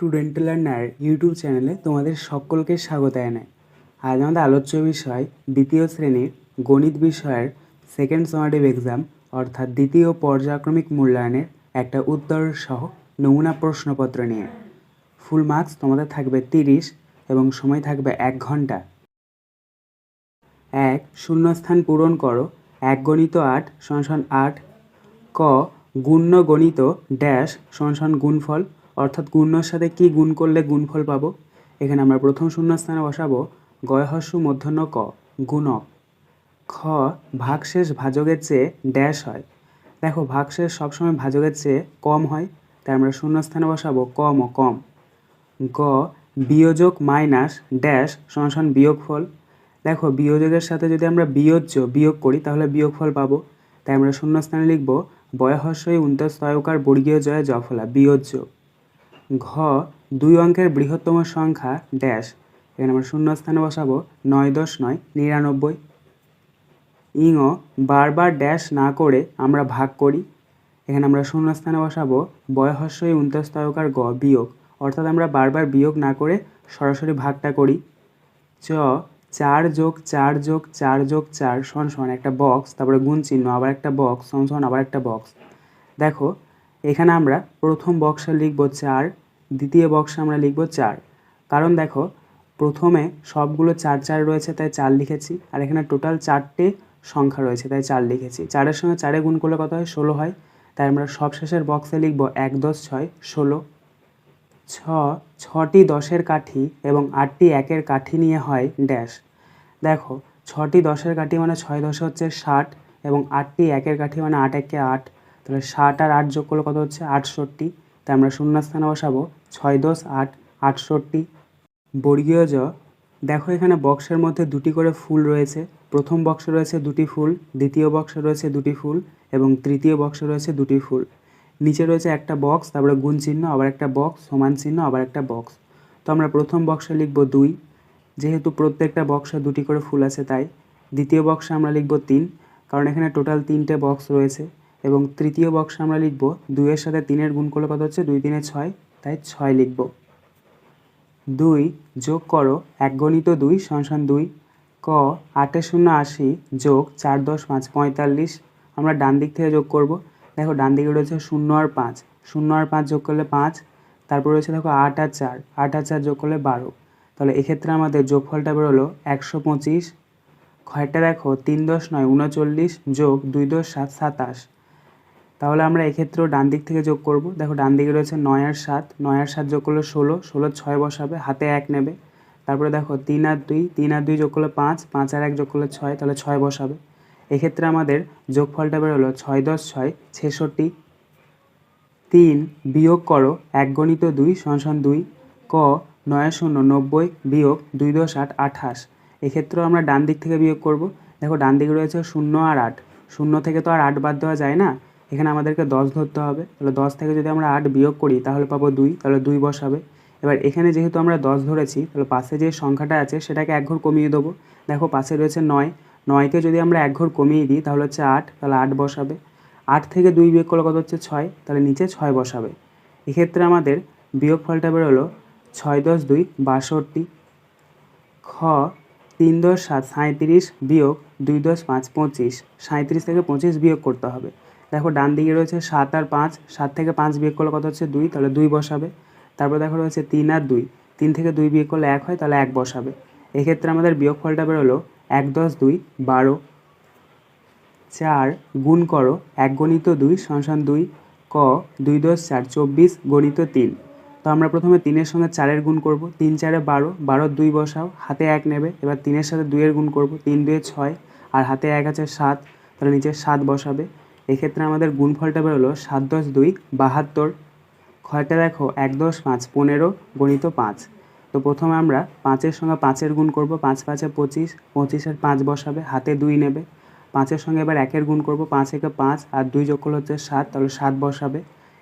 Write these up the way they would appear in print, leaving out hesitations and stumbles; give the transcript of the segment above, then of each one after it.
Student learner YouTube চ্যানেলে তোমাদের সকলকে স্বাগত জানাই। আজ আমাদের আলোচ্য বিষয় দ্বিতীয় শ্রেণীর গণিত বিষয়ের সেকেন্ড সামারেটিভ এক্সাম অর্থাৎ দ্বিতীয় পর্যায়ক্রমিক মূল্যায়নের একটা উত্তর সহ নমুনা প্রশ্নপত্র নিয়ে। ফুল মার্কস তোমাদের থাকবে 30 এবং সময় থাকবে 1 ঘন্টা। 1 শূন্যস্থান পূরণ করো। 1 গণিত 8 = 8। ক গুণ্য গণিত ড্যাশ = গুণফল, অর্থাৎ গুণ্যর সাথে কি গুণ করলে গুণফল পাবো। এখানে আমরা প্রথম শূন্যস্থানে বসাবো গয়হস্য মূর্ধন্য ক গুণক। খ ভাগশেষ ভাজকের চেয়ে ড্যাশ হয়। দেখো ভাগশেষ সবসময় ভাজকের চেয়ে কম হয়, তাই আমরা শূন্যস্থানে বসাবো কম ও কম। গ বিয়োজক মাইনাস ড্যাশ = বিয়োগফল। দেখো বিয়োজকের সাথে যদি আমরা বিয়োগ করি তাহলে বিয়োগফল পাবো, তাই আমরা শূন্যস্থানে লিখব বয়হস্যই তয়কার বর্গীয় জয় জফলা বিয়োজ্য। ঘ 2 অঙ্কের বৃহত্তম সংখ্যা ড্যাশ। এখানে আমরা শূন্যস্থানে বসাবো 9 10 9 99। ইঙ বারবার ড্যাশ না করে আমরা ভাগ করি। এখানে আমরা শূন্যস্থানে বসাবো বয়হস্যই তয়কার গ বিয়োগ, অর্থাৎ আমরা বারবার বিয়োগ না করে সরাসরি ভাগটা করি। চ 4 + 4 + 4 + 4 = একটা বক্স, তারপরে গুণ চিহ্ন, আবার একটা বক্স, সমান আবার একটা বক্স। দেখো এখানে আমরা প্রথম বক্সে লিখব 4, দ্বিতীয় বক্সে আমরা লিখব 4। কারণ দেখো প্রথমে সবগুলো 4 4 রয়েছে তাই 4 লিখেছি, আর এখানে টোটাল 4টে সংখ্যা রয়েছে তাই 4 লিখেছি। 4-এর সঙ্গে 4-এ গুণ করলে কত হয়? 16 হয়, তাই আমরা সবশেষের বক্সে লিখব 1 10 6 16। 6টি 10-এর কাঠি এবং 8টি 1-এর কাঠি নিয়ে হয় ড্যাশ। দেখো 6টি 10-এর কাঠি মানে 6 10 হচ্ছে 60 এবং 8টি 1-এর কাঠি মানে 8 1 8, তাহলে 60 আর 8 যোগ করলে কত হচ্ছে? 68। তাই আমরা শূন্যস্থানে বসাবো 6 10 8 68। বর্গীয় জ দেখো এখানে বক্সের মধ্যে দুটি করে ফুল রয়েছে। প্রথম বক্সে রয়েছে দুটি ফুল, দ্বিতীয় বক্সে রয়েছে দুটি ফুল এবং তৃতীয় বক্সে রয়েছে দুটি ফুল। নিচে রয়েছে একটা বক্স, তারপরে গুণ চিহ্ন, আবার একটা বক্স, সমান চিহ্ন, আবার একটা বক্স। তো আমরা প্রথম বক্সে লিখব 2, যেহেতু প্রত্যেকটা বক্সে দুটি করে ফুল আছে তাই। দ্বিতীয় বক্সে আমরা লিখব 3, কারণ এখানে টোটাল 3টে বক্স রয়েছে। এবং তৃতীয় বক্সে আমরা লিখব 2-এর সাথে 3-এর গুণ করলে কত হচ্ছে? 2 3 6, তাই 6 লিখব। 2 যোগ করো 1 গণিত 2 = 2। ক 8 0 80 যোগ 4 10 5 45। আমরা ডান দিক থেকে যোগ করব। দেখো ডান দিকে রয়েছে 0 আর 5, 0 আর 5 যোগ করলে 5, তারপর রয়েছে দেখো 8 আর 4, 8 আর 4 যোগ করলে 12। তাহলে এক্ষেত্রে আমাদের যোগফলটা বেরোলো 125। ক্ষয়টা দেখো 3 10 9 39 যোগ 2 10 7 27। তাহলে আমরা এক্ষেত্রেও ডান দিক থেকে যোগ করব। দেখো ডান দিকে রয়েছে 9 আর 7, 9 আর 7 যোগ করলে 16, 16 6 বসাবে, হাতে 1 নেবে। তারপরে দেখো 3 আর 2, 3 আর 2 যোগ করলে 5, 5 আর 1 যোগ করলে 6, তাহলে 6 বসাবে। এক্ষেত্রে আমাদের যোগফলটা বেরোলো 6 10 6 66। 3 বিয়োগ করো 1 গণিত 2 = 2। ক 9 0 90 বিয়োগ 2 10 8 28। এক্ষেত্রেও আমরা ডান দিক থেকে বিয়োগ করব। দেখো ডান দিকে রয়েছে 0 আর 8, 0 থেকে তো আর 8 বাদ দেওয়া যায় না, এখানে আমাদেরকে 10 ধরতে হবে। তাহলে 10 থেকে যদি আমরা 8 বিয়োগ করি তাহলে পাবো 2, তাহলে 2 বসাবে। এবার এখানে যেহেতু আমরা 10 ধরেছি তাহলে পাশে যে সংখ্যাটা আছে সেটাকে 1 ঘর কমিয়ে দেবো। দেখো পাশে রয়েছে 9, 9কে যদি আমরা 1 ঘর কমিয়ে দিই তাহলে হচ্ছে 8, তাহলে 8 বসাবে। 8 থেকে 2 বিয়োগ করলে কত হচ্ছে? 6, তাহলে নিচে 6 বসাবে। এক্ষেত্রে আমাদের বিয়োগফলটা বেরোলো 6 10 2 62। খ 3 10 7 37 বিয়োগ 2 10 5 25। 37 থেকে 25 বিয়োগ করতে হবে। দেখো ডান দিকে রয়েছে 7 আর 5, 7 থেকে 5 বিয়োগ করলে কত হচ্ছে? 2, তাহলে 2 বসাবে। তারপর দেখো রয়েছে 3 আর 2, 3 থেকে 2 বিয়োগ করলে 1 হয়, তাহলে 1 বসাবে। এক্ষেত্রে আমাদের বিয়োগফলটা বেরোলো 1 10 2 12। 4 গুণ করো 1 গণিত 2 = 2। ক 2 10 4 24 গণিত 3। তো আমরা প্রথমে 3-এর সঙ্গে 4-এর গুণ করব। 3 4 12, 12 2 বসাও, হাতে 1 নেবে। এবার 3-এর সাথে 2-এর গুণ করব, 3 2 6 আর হাতে 1 আছে 7, তাহলে নিচে 7 বসাবে। এক্ষেত্রে আমাদের গুণফলটা বেরোলো 7 10 2 72। ক্ষয়টা দেখো 1 10 5 15 গণিত 5। তো প্রথমে আমরা 5-এর সঙ্গে 5-এর গুণ করব, 5 5 25, 25-এর 5 বসাবে, হাতে 2 নেবে। 5-এর সঙ্গে এবার 1-এর গুণ করব, 5 একে 5 আর 2 যোগ করলে হচ্ছে 7, তাহলে 7 বসাবে।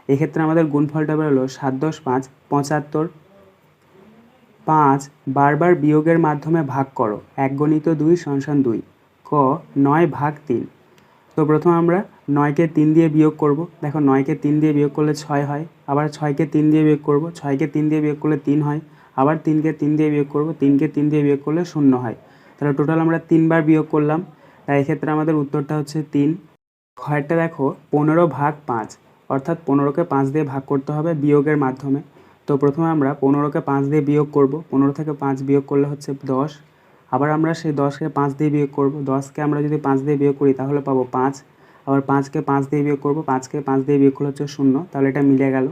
এক্ষেত্রে আমাদের গুণফলটা বেরোলো 7 10 5 75। 5 বারবার বিয়োগের মাধ্যমে ভাগ করো 1 গণিত 2 = 2। ক 9 ভাগ 3। তো প্রথমে আমরা 9কে 3 দিয়ে বিয়োগ করব। দেখো 9কে 3 দিয়ে বিয়োগ করলে 6 হয়, আবার 6কে 3 দিয়ে বিয়োগ করব, 6কে 3 দিয়ে বিয়োগ করলে 3 হয়, আবার 3কে 3 দিয়ে বিয়োগ করব, 3কে 3 দিয়ে বিয়োগ করলে 0 হয়। তাহলে টোটাল আমরা 3বার বিয়োগ করলাম, তাই এক্ষেত্রে আমাদের উত্তরটা হচ্ছে 3। ক্ষয়েরটা দেখো 15/5, অর্থাৎ 15কে 5 দিয়ে ভাগ করতে হবে বিয়োগের মাধ্যমে। তো প্রথমে আমরা 15কে 5 দিয়ে বিয়োগ করব, 15 থেকে 5 বিয়োগ করলে হচ্ছে 10, আবার আমরা সেই 10কে 5 দিয়ে বিয়োগ করব, 10কে আমরা যদি 5 দিয়ে বিয়োগ করি তাহলে পাবো 5, আবার 5কে 5 দিয়ে বিয়োগ করব, 5কে 5 দিয়ে বিয়োগ করলে হচ্ছে 0, তাহলে এটা মিলে গেল।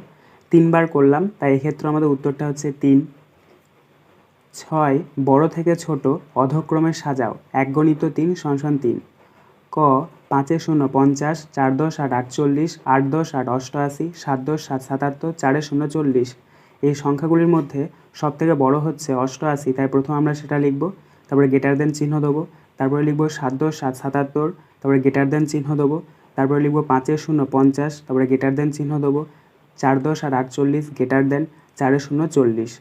3বার করলাম, তাই এক্ষেত্রে আমাদের উত্তরটা হচ্ছে 3। 6 বড় থেকে ছোট অধক্রমে সাজাও, 1 × 3 = 3। ক 5 × 0 = 50, 4 × 10 = 48, 8 × 10 = 88, 7 × 10 = 77, 4 × 0 = 40। এই সংখ্যাগুলির মধ্যে সবথেকে বড় হচ্ছে 88, তাই প্রথমে আমরা সেটা লিখব, তারপরে গ্রেটার দেন চিহ্ন দেবো, তারপরে লিখব 7 × 10 = 77, তারপরে গ্রেটার দেন চিহ্ন দেবো, তারপরে লিখব 5 × 0 = 50, তারপরে গ্রেটার দেন চিহ্ন দেবো, 4 × 10 = 48, গ্রেটার দেন, 4 × 0 = 40।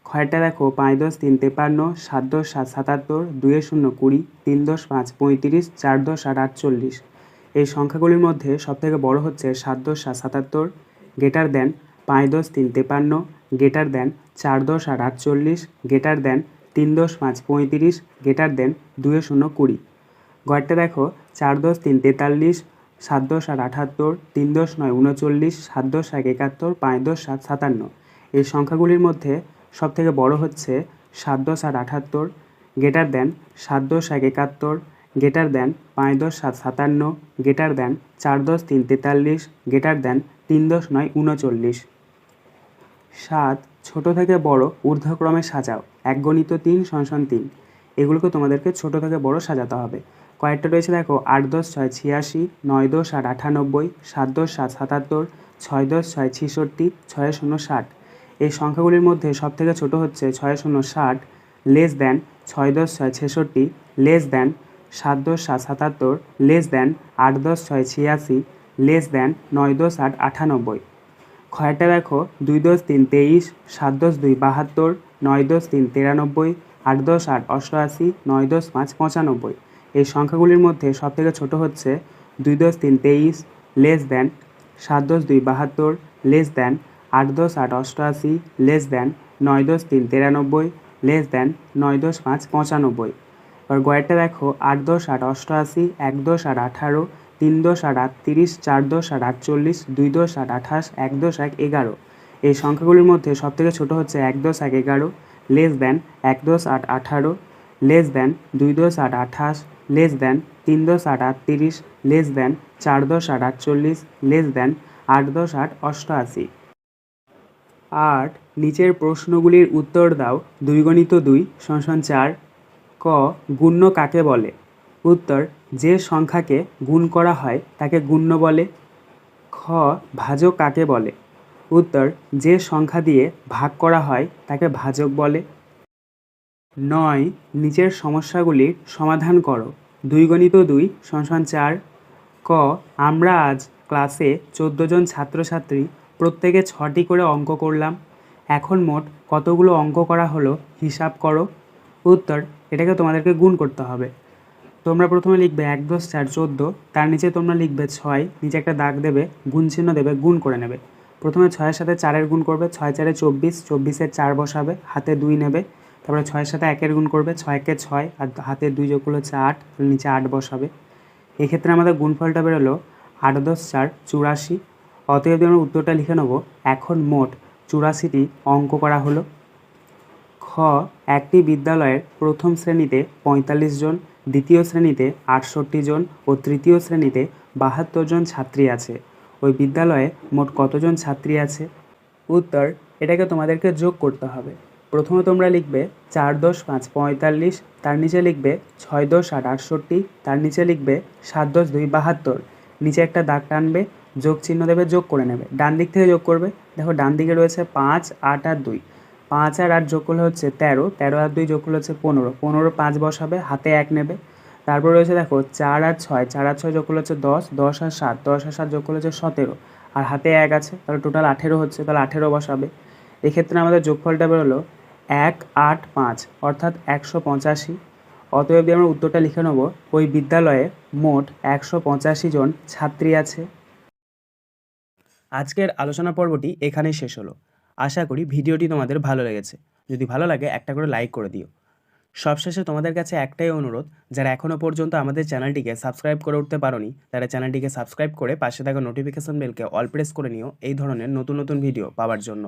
ক্ষয়েরটা দেখো 5 × 10 = 3 = 53, 7 × 10 = 77, 2 × 0 = 20, 3 × 10 = 5 = 35, 4 × 10 = 48। এই সংখ্যাগুলির মধ্যে সবথেকে বড় হচ্ছে 7 × 10 = 77, greater than 5 × 10 = 3 = 53, greater than 4 × 10 = 48, greater than 3 × 10 = 5 = 35, greater than 2 × 0 = 20। গড়টা দেখো 4 × 10 = 3 = 43, 7 × 10 = 78, 3 × 10 = 9 = 39, 7 × 10 = 71, 5 × 10 = 57। এই সংখ্যাগুলির মধ্যে সবথেকে বড় হচ্ছে 7 × 10 = 78, greater than 7 × 10 = 71, greater than 5 × 10 = 57, greater than 4 × 10 = 3 = 43, greater than 3 × 10 = 9 = 39। 7 ছোট থেকে বড় ঊর্ধ্বক্রমে সাজাও, 1 × 3 = 3। এগুলোকে তোমাদেরকে ছোট থেকে বড় সাজাতে হবে। কয়েকটা রয়েছে দেখো, 8 × 10 = 86, 9 × 10 = 98, 7 × 10 = 77, 6 × 10 = 66, 6 × 0 = 60। এই সংখ্যাগুলির মধ্যে সবথেকে ছোট হচ্ছে 6 × 0 = 60, less than 6 × 10 = 66, less than 7 × 10 = 77, less than 8 × 10 = 86, less than 9 × 10 = 98। ক্ষয়েরটা দেখো 2 × 10 = 3 = 23, 7 × 10 = 2 = 72, 9 × 10 = 3 = 93, 8 × 10 = 8 = 88, 9 × 10 = 5 = 95। এই সংখ্যাগুলির মধ্যে সবথেকে ছোট হচ্ছে 2 × 10 = 3 = 23, less than 7 × 10 = 2 = 72, less than 8 × 10 = 8 = 88, less than 9 × 10 = 3 = 93, less than 9 × 10 = 5 = 95। এবার গয়েরটা দেখো 8 × 10 = 8 = 88, 1 × 10 = 18, 3 × 10 = 38, 4 × 10 = 48, 2 × 10 = 28, 1 × 10 = 11। এই সংখ্যাগুলির মধ্যে সবথেকে ছোট হচ্ছে 1 × 10 = 11, less than 1 × 10 = 18, less than 2 × 10 = 28, less than 3 × 10 = 38, less than 4 × 10 = 48, less than 8 × 10 = 88। 8 নিচের প্রশ্নগুলির উত্তর দাও, 2 × 2 = 4। ক গুণ্য কাকে বলে? উত্তর, যে সংখ্যাকে গুণ করা হয় তাকে গুণ্য বলে। খ ভাজক কাকে বলে? উত্তর, যে সংখ্যা দিয়ে ভাগ করা হয় তাকে ভাজক বলে। 9 নিচের সমস্যাগুলির সমাধান করো। 2 × 2 = 4। ক আমরা আজ ক্লাসে 14 জন ছাত্রছাত্রী প্রত্যেকে 6টি করে অঙ্ক করলাম। এখন মোট কতগুলো অঙ্ক করা হলো হিসাব করো। উত্তর, এটাকে তোমাদেরকে গুণ করতে হবে। তোমরা প্রথমে লিখবে 1 × 10 = 4 = 14, তার নিচে তোমরা লিখবে 6, নিচে একটা দাগ দেবে, গুণ চিহ্ন দেবে, গুণ করে নেবে। প্রথমে 6-এর সাথে 4-এর গুণ করবে, 6 × 4 = 24, 24-এর 4 বসাবে, হাতে 2 নেবে। তারপরে 6-এর সাথে 1-এর গুণ করবে, 6 × 1 = 6, আর হাতে 2 যোগ করলে হচ্ছে 8, নিচে 8 বসাবে। এক্ষেত্রে আমাদের গুণফলটা বেরোলো 8 × 10 = 4 = 84। অতএব আমরা উত্তরটা লিখে নেব, এখন মোট 84টি অঙ্ক করা হলো। খ একটি বিদ্যালয়ের প্রথম শ্রেণীতে 45 জন, দ্বিতীয় শ্রেণীতে 68 জন ও তৃতীয় শ্রেণীতে 72 জন ছাত্রী আছে। ওই বিদ্যালয়ে মোট কতজন ছাত্রী আছে? উত্তর, এটাকে তোমাদেরকে যোগ করতে হবে। প্রথমে তোমরা লিখবে 4 × 10 = 5 = 45, তার নিচে লিখবে 6 × 10 = 68, তার নিচে লিখবে 7 × 10 = 2 = 72, নিচে একটা দাগ টানবে, যোগ চিহ্ন দেবে, যোগ করে নেবে। ডান দিক থেকে যোগ করবে, দেখো ডান দিকে রয়েছে 5, 8 আর 2, 5 আর 8 যোগ করলে হচ্ছে 13, 13 আর 2 যোগ করলে হচ্ছে 15, 15 5 বসাবে, হাতে 1 নেবে। তারপর রয়েছে দেখো 4 আর 6, 4 আর 6 যোগ করলে হচ্ছে 10, 10 আর 7, 10 আর 7 যোগ করলে হচ্ছে 17, আর হাতে 1 আছে, তাহলে টোটাল 18 হচ্ছে, তাহলে 18 বসাবে। এক্ষেত্রে আমাদের যোগফলটা বেরোলো 185, অর্থাৎ 185। অতএব আমরা উত্তরটা লিখে নেব, ওই বিদ্যালয়ে মোট 185 জন ছাত্রী আছে। আজকের আলোচনা পর্বটি এখানেই শেষ হলো। আশা করি ভিডিওটি তোমাদের ভালো লেগেছে। যদি ভালো লাগে একটা করে লাইক করে দিও। সবশেষে তোমাদের কাছে একটাই অনুরোধ, যারা এখনও পর্যন্ত আমাদের চ্যানেলটিকে সাবস্ক্রাইব করে উঠতে পারোনি তারা চ্যানেলটিকে সাবস্ক্রাইব করে পাশে থাকা নোটিফিকেশন বেলকে অল প্রেস করে নিও এই ধরনের নতুন নতুন ভিডিও পাওয়ার জন্য।